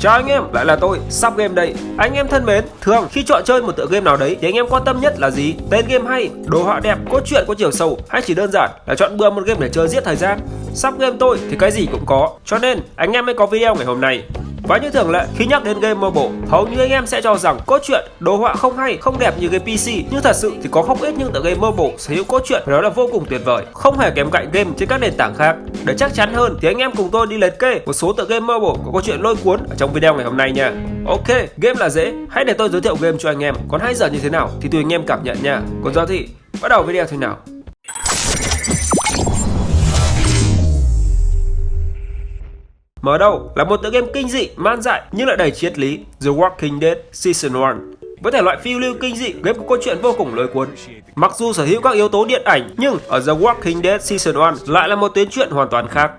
Chào anh em, lại là tôi, Sub Game đây. Anh em thân mến, thường khi chọn chơi một tựa game nào đấy thì anh em quan tâm nhất là gì? Tên game hay, đồ họa đẹp, cốt truyện có chiều sâu, hay chỉ đơn giản là chọn bừa một game để chơi giết thời gian? Sub Game tôi thì cái gì cũng có, cho nên anh em mới có video ngày hôm nay. Và như thường lệ, khi nhắc đến game mobile, hầu như anh em sẽ cho rằng cốt truyện, đồ họa không hay, không đẹp như game PC. Nhưng thật sự thì có không ít những tựa game mobile sở hữu cốt truyện đó là vô cùng tuyệt vời, không hề kém cạnh game trên các nền tảng khác. Để chắc chắn hơn thì anh em cùng tôi đi liệt kê một số tựa game mobile có câu chuyện lôi cuốn ở trong video ngày hôm nay nha. Ok, game là dễ, hãy để tôi giới thiệu game cho anh em. Còn hay giờ như thế nào thì tùy anh em cảm nhận nha. Còn giờ thì bắt đầu video thế nào. Mở đầu là một tựa game kinh dị, man dại nhưng lại đầy triết lý, The Walking Dead Season 1. Với thể loại phiêu lưu kinh dị, game có câu chuyện vô cùng lôi cuốn. Mặc dù sở hữu các yếu tố điện ảnh, nhưng ở The Walking Dead Season 1 lại là một tuyến truyện hoàn toàn khác.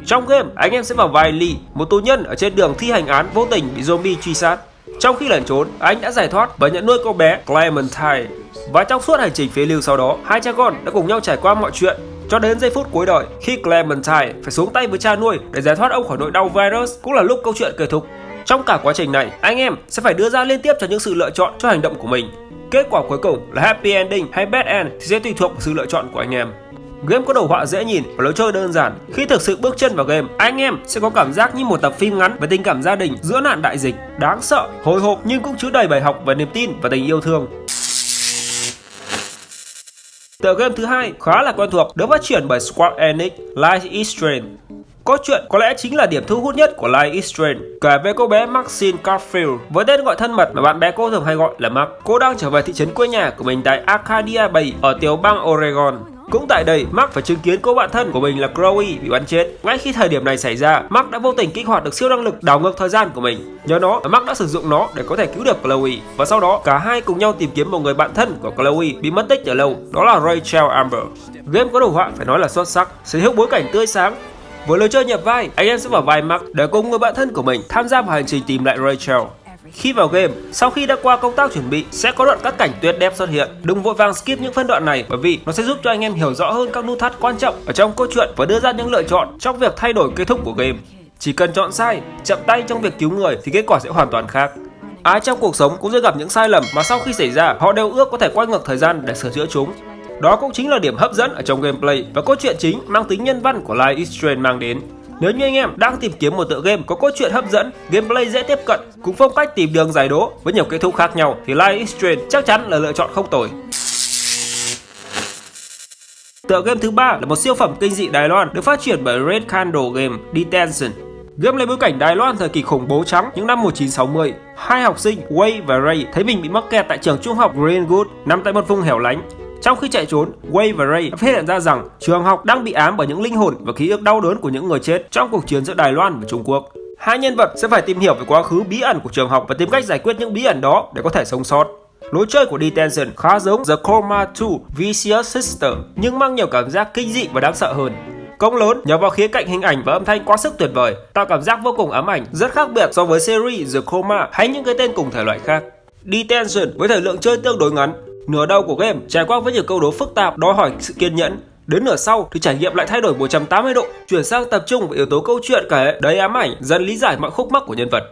Trong game, anh em sẽ vào vai Lee, một tù nhân ở trên đường thi hành án vô tình bị zombie truy sát. Trong khi lẩn trốn, anh đã giải thoát và nhận nuôi cô bé Clementine. Và trong suốt hành trình phiêu lưu sau đó, hai cha con đã cùng nhau trải qua mọi chuyện. Cho đến giây phút cuối đời, khi Clementine phải xuống tay với cha nuôi để giải thoát ông khỏi nỗi đau virus, cũng là lúc câu chuyện kết thúc. Trong cả quá trình này, anh em sẽ phải đưa ra liên tiếp cho những sự lựa chọn cho hành động của mình. Kết quả cuối cùng là happy ending hay bad end thì sẽ tùy thuộc vào sự lựa chọn của anh em. Game có đồ họa dễ nhìn và lối chơi đơn giản. Khi thực sự bước chân vào game, anh em sẽ có cảm giác như một tập phim ngắn về tình cảm gia đình giữa nạn đại dịch, đáng sợ, hồi hộp nhưng cũng chứa đầy bài học về niềm tin và tình yêu thương. Tựa game thứ hai khá là quen thuộc, được phát triển bởi Square Enix, Life is Strange. Cốt truyện có lẽ chính là điểm thu hút nhất của Life is Strange, kể về cô bé Maxine Garfield với tên gọi thân mật mà bạn bè cô thường hay gọi là Mark. Cô đang trở về thị trấn quê nhà của mình tại Arcadia Bay ở tiểu bang Oregon. Cũng tại đây, Mark phải chứng kiến cô bạn thân của mình là Chloe bị bắn chết. Ngay khi thời điểm này xảy ra, Mark đã vô tình kích hoạt được siêu năng lực đảo ngược thời gian của mình. Nhờ nó, Mark đã sử dụng nó để có thể cứu được Chloe. Và sau đó, cả hai cùng nhau tìm kiếm một người bạn thân của Chloe bị mất tích từ lâu, đó là Rachel Amber. Game có đồ họa phải nói là xuất sắc, sở hữu bối cảnh tươi sáng. Với lối chơi nhập vai, anh em sẽ vào vai Mark để cùng người bạn thân của mình tham gia vào hành trình tìm lại Rachel. Khi vào game, sau khi đã qua công tác chuẩn bị, sẽ có đoạn cắt cảnh tuyệt đẹp xuất hiện. Đừng vội vàng skip những phân đoạn này bởi vì nó sẽ giúp cho anh em hiểu rõ hơn các nút thắt quan trọng ở trong câu chuyện và đưa ra những lựa chọn trong việc thay đổi kết thúc của game. Chỉ cần chọn sai, chậm tay trong việc cứu người thì kết quả sẽ hoàn toàn khác. Ai trong cuộc sống cũng sẽ gặp những sai lầm mà sau khi xảy ra, họ đều ước có thể quay ngược thời gian để sửa chữa chúng. Đó cũng chính là điểm hấp dẫn ở trong gameplay và cốt truyện chính mang tính nhân văn của Life is Strange mang đến. Nếu như anh em đang tìm kiếm một tựa game có cốt truyện hấp dẫn, gameplay dễ tiếp cận, cùng phong cách tìm đường giải đố với nhiều kết thúc khác nhau thì Life is Strange chắc chắn là lựa chọn không tồi. Tựa game thứ ba là một siêu phẩm kinh dị Đài Loan được phát triển bởi Red Candle Game Detention. Game lấy bối cảnh Đài Loan thời kỳ khủng bố trắng những năm 1960. Hai học sinh Wei và Ray thấy mình bị mắc kẹt tại trường trung học Greenwood nằm tại một vùng hẻo lánh. Trong khi chạy trốn, Wei và Ray đã phát hiện ra rằng trường học đang bị ám bởi những linh hồn và ký ức đau đớn của những người chết trong cuộc chiến giữa Đài Loan và Trung Quốc. Hai nhân vật sẽ phải tìm hiểu về quá khứ bí ẩn của trường học và tìm cách giải quyết những bí ẩn đó để có thể sống sót. Lối chơi của Detention khá giống The Coma 2 Vicious Sister nhưng mang nhiều cảm giác kinh dị và đáng sợ hơn. Công lớn nhờ vào khía cạnh hình ảnh và âm thanh quá sức tuyệt vời, tạo cảm giác vô cùng ám ảnh, rất khác biệt so với series The Coma hay những cái tên cùng thể loại khác. Detention với thời lượng chơi tương đối ngắn, nửa đầu của game trải qua với nhiều câu đố phức tạp đòi hỏi sự kiên nhẫn. Đến nửa sau thì trải nghiệm lại thay đổi 180 độ, chuyển sang tập trung vào yếu tố câu chuyện kể đầy ám ảnh, dần lý giải mọi khúc mắc của nhân vật.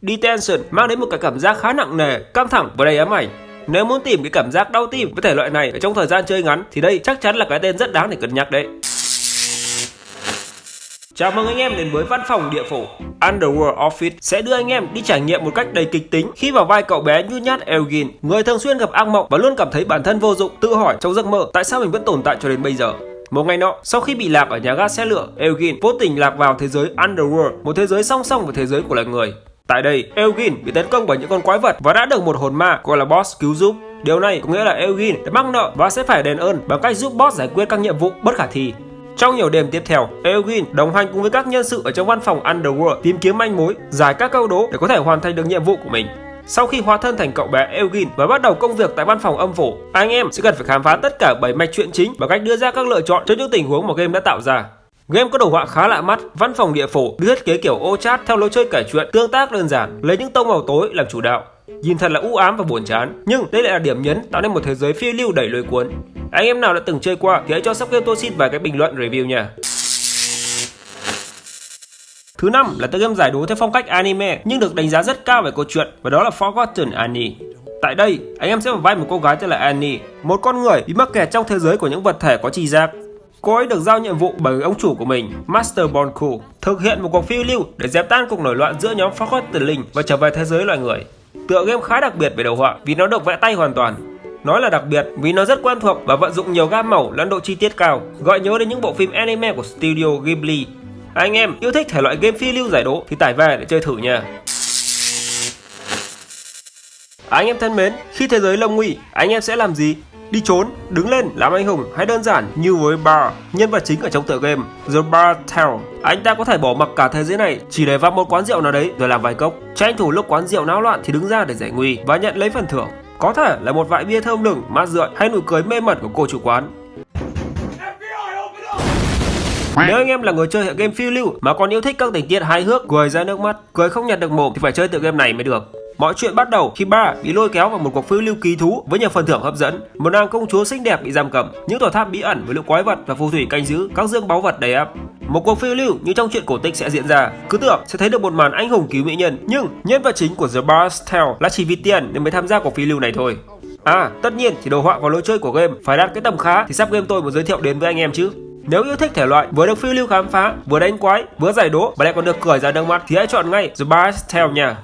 Detention mang đến một cái cảm giác khá nặng nề, căng thẳng và đầy ám ảnh. Nếu muốn tìm cái cảm giác đau tim với thể loại này ở trong thời gian chơi ngắn thì đây chắc chắn là cái tên rất đáng để cân nhắc đấy. Chào mừng anh em đến với Văn phòng Địa Phủ. Underworld Office sẽ đưa anh em đi trải nghiệm một cách đầy kịch tính khi vào vai cậu bé nhút nhát Eugene, người thường xuyên gặp ác mộng và luôn cảm thấy bản thân vô dụng, tự hỏi trong giấc mơ tại sao mình vẫn tồn tại cho đến bây giờ. Một ngày nọ, sau khi bị lạc ở nhà ga xe lửa, Eugene vô tình lạc vào thế giới Underworld, một thế giới song song với thế giới của loài người. Tại đây, Eugene bị tấn công bởi những con quái vật và đã được một hồn ma gọi là Boss cứu giúp. Điều này có nghĩa là Eugene đã mắc nợ và sẽ phải đền ơn bằng cách giúp Boss giải quyết các nhiệm vụ bất khả thi. Trong nhiều đêm tiếp theo, Eugene đồng hành cùng với các nhân sự ở trong văn phòng Underworld tìm kiếm manh mối, giải các câu đố để có thể hoàn thành được nhiệm vụ của mình. Sau khi hóa thân thành cậu bé Eugene và bắt đầu công việc tại văn phòng âm phủ, anh em sẽ cần phải khám phá tất cả 7 mạch truyện chính bằng cách đưa ra các lựa chọn cho những tình huống mà game đã tạo ra. Game có đồ họa khá lạ mắt, văn phòng địa phủ được thiết kế kiểu ô chat theo lối chơi kể chuyện tương tác đơn giản, lấy những tông màu tối làm chủ đạo. Nhìn thật là u ám và buồn chán, nhưng đây lại là điểm nhấn tạo nên một thế giới phiêu lưu đầy lôi cuốn. Anh em nào đã từng chơi qua thì hãy cho Sub Game tôi xin vài cái bình luận review nha. Thứ năm là tựa game giải đố theo phong cách anime nhưng được đánh giá rất cao về câu chuyện, và đó là Forgotten Annie. Tại đây, anh em sẽ vào vai một cô gái tên là Annie, một con người bị mắc kẹt trong thế giới của những vật thể có tri giác. Cô ấy được giao nhiệm vụ bởi ông chủ của mình, Master Bonku, thực hiện một cuộc phiêu lưu để dẹp tan cuộc nổi loạn giữa nhóm Forgotten Linh và trở về thế giới loài người. Tựa game khá đặc biệt về đồ họa vì nó được vẽ tay hoàn toàn. Nói là đặc biệt vì nó rất quen thuộc và vận dụng nhiều gam màu lẫn độ chi tiết cao, gọi nhớ đến những bộ phim anime của Studio Ghibli. Anh em yêu thích thể loại game phiêu lưu giải đố thì tải về để chơi thử nha. Anh em thân mến, khi thế giới lâm nguy, anh em sẽ làm gì? Đi trốn, đứng lên, làm anh hùng hay đơn giản như với Bar, nhân vật chính ở trong tựa game The Bar Tale, anh ta có thể bỏ mặc cả thế giới này chỉ để vào một quán rượu nào đấy rồi làm vài cốc, tranh thủ lúc quán rượu náo loạn thì đứng ra để giải nguy và nhận lấy phần thưởng. Có thể là một vại bia thơm lừng, mát rượi hay nụ cười mê mẩn của cô chủ quán. Nếu anh em là người chơi hệ game phiêu lưu mà còn yêu thích các tình tiết hài hước, cười ra nước mắt, cười không nhặt được mồm thì phải chơi tựa game này mới được. Mọi chuyện bắt đầu khi Bar bị lôi kéo vào một cuộc phiêu lưu kỳ thú với nhiều phần thưởng hấp dẫn. Một nàng công chúa xinh đẹp bị giam cầm, những tòa tháp bí ẩn với lũ quái vật và phù thủy canh giữ các dương báu vật đầy ắp. Một cuộc phiêu lưu như trong truyện cổ tích sẽ diễn ra. Cứ tưởng sẽ thấy được một màn anh hùng cứu mỹ nhân, nhưng nhân vật chính của The Bar's Tale là chỉ vì tiền nên mới tham gia cuộc phiêu lưu này thôi. Tất nhiên thì đồ họa và lối chơi của game phải đạt cái tầm khá thì sắp game tôi muốn giới thiệu đến với anh em chứ. Nếu yêu thích thể loại vừa được phiêu lưu khám phá, vừa đánh quái, vừa giải đố và lại còn được cười ra nước mắt thì hãy chọn ngay The Bar's Tale nha.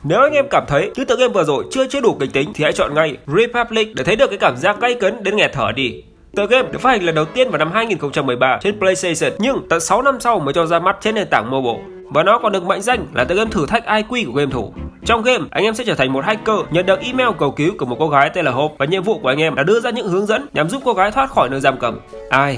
Nếu anh em cảm thấy những tựa game vừa rồi chưa đủ kịch tính thì hãy chọn ngay Republic để thấy được cái cảm giác gay cấn đến nghẹt thở đi. Tựa game được phát hành lần đầu tiên vào năm 2013 trên PlayStation nhưng tận 6 năm sau mới cho ra mắt trên nền tảng mobile. Và nó còn được mệnh danh là tựa game thử thách IQ của game thủ. Trong game, anh em sẽ trở thành một hacker nhận được email cầu cứu của một cô gái tên là Hope và nhiệm vụ của anh em là đưa ra những hướng dẫn nhằm giúp cô gái thoát khỏi nơi giam cầm.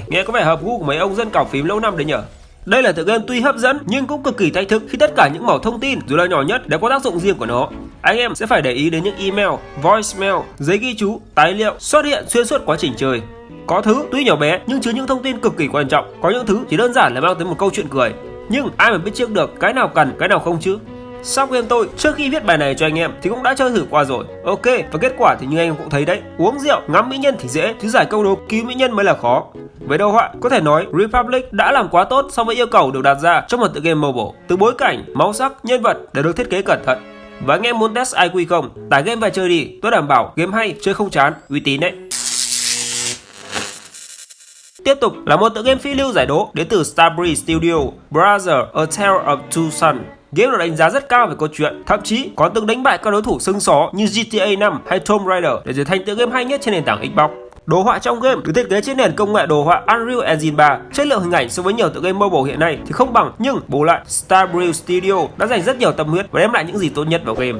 Nghe có vẻ hợp gu của mấy ông dân cào phím lâu năm đấy nhở. Đây là tựa game tuy hấp dẫn nhưng cũng cực kỳ thách thức khi tất cả những mẩu thông tin dù là nhỏ nhất đều có tác dụng riêng của nó. Anh em sẽ phải để ý đến những email, voicemail, giấy ghi chú, tài liệu xuất hiện xuyên suốt quá trình chơi. Có thứ tuy nhỏ bé nhưng chứa những thông tin cực kỳ quan trọng, có những thứ chỉ đơn giản là mang tới một câu chuyện cười. Nhưng ai mà biết trước được cái nào cần, cái nào không chứ? Sau game tôi trước khi viết bài này cho anh em thì cũng đã chơi thử qua rồi. Ok, và kết quả thì như anh em cũng thấy đấy, uống rượu, ngắm mỹ nhân thì dễ, chứ giải câu đố cứu mỹ nhân mới là khó. Về đồ họa, có thể nói Republic đã làm quá tốt so với yêu cầu được đặt ra trong một tựa game mobile. Từ bối cảnh, màu sắc, nhân vật đều được thiết kế cẩn thận. Và anh em muốn test IQ không? Tải game về chơi đi, tôi đảm bảo game hay, chơi không chán, uy tín đấy. Tiếp tục là một tựa game phiêu lưu giải đố đến từ Starbreeze Studio, Brother: A Tale of Two Sons. Game được đánh giá rất cao về câu chuyện, thậm chí còn từng đánh bại các đối thủ xưng xó như GTA 5 hay Tomb Raider để trở thành tựa game hay nhất trên nền tảng Xbox. Đồ họa trong game được thiết kế trên nền công nghệ đồ họa Unreal Engine 3. Chất lượng hình ảnh so với nhiều tựa game mobile hiện nay thì không bằng, nhưng bù lại Starbreeze Studio đã dành rất nhiều tâm huyết và đem lại những gì tốt nhất vào game.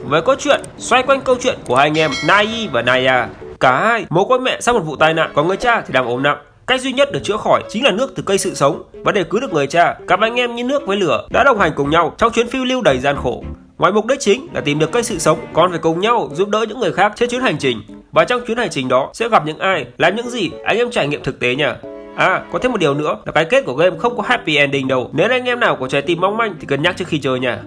Với câu chuyện xoay quanh câu chuyện của hai anh em Nai và Naya. Cả hai mồ côi mẹ sau một vụ tai nạn, còn người cha thì đang ốm nặng. Cách duy nhất để chữa khỏi chính là nước từ cây sự sống, và để cứu được người cha, cặp anh em như nước với lửa đã đồng hành cùng nhau trong chuyến phiêu lưu đầy gian khổ. Ngoài mục đích chính là tìm được cây sự sống, còn phải cùng nhau giúp đỡ những người khác trên chuyến hành trình. Và trong chuyến hành trình đó sẽ gặp những ai, làm những gì, anh em trải nghiệm thực tế nha. Có thêm một điều nữa là cái kết của game không có happy ending đâu, nên anh em nào có trái tim mong manh thì cân nhắc trước khi chơi nha.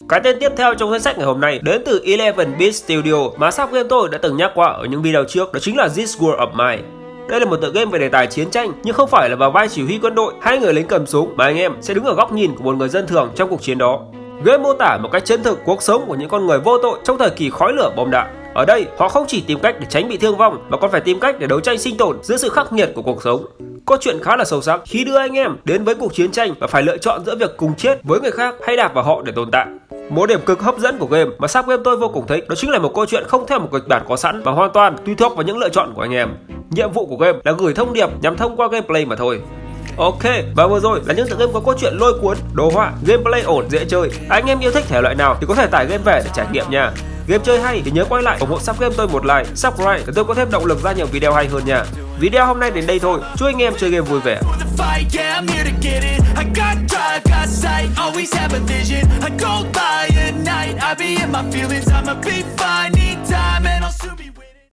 Cái tên tiếp theo trong danh sách ngày hôm nay đến từ 11-bit Studio mà sắp game tôi đã từng nhắc qua ở những video trước, đó chính là This War of Mine. Đây là một tựa game về đề tài chiến tranh nhưng không phải là vào vai chỉ huy quân đội hay người lính cầm súng, mà anh em sẽ đứng ở góc nhìn của một người dân thường trong cuộc chiến đó. Game mô tả một cách chân thực cuộc sống của những con người vô tội trong thời kỳ khói lửa bom đạn. Ở đây họ không chỉ tìm cách để tránh bị thương vong mà còn phải tìm cách để đấu tranh sinh tồn giữa sự khắc nghiệt của cuộc sống. Câu chuyện khá là sâu sắc khi đưa anh em đến với cuộc chiến tranh và phải lựa chọn giữa việc cùng chết với người khác hay đạp vào họ để tồn tại. Một điểm cực hấp dẫn của game mà sắp game tôi vô cùng thích đó chính là một câu chuyện không theo một kịch bản có sẵn và hoàn toàn tùy thuộc vào những lựa chọn của anh em. Nhiệm vụ của game là gửi thông điệp nhằm thông qua gameplay mà thôi. Ok, và vừa rồi là những tựa game có câu chuyện lôi cuốn, đồ họa, gameplay ổn, dễ chơi. Anh em yêu thích thể loại nào thì có thể tải game về để trải nghiệm nha. Game chơi hay thì nhớ quay lại ủng hộ sắp game tôi một like, subscribe để tôi có thêm động lực ra nhiều video hay hơn nha. Video hôm nay đến đây thôi, chúc anh em chơi game vui vẻ. I go by at night, I be in my feelings, I'ma be fine.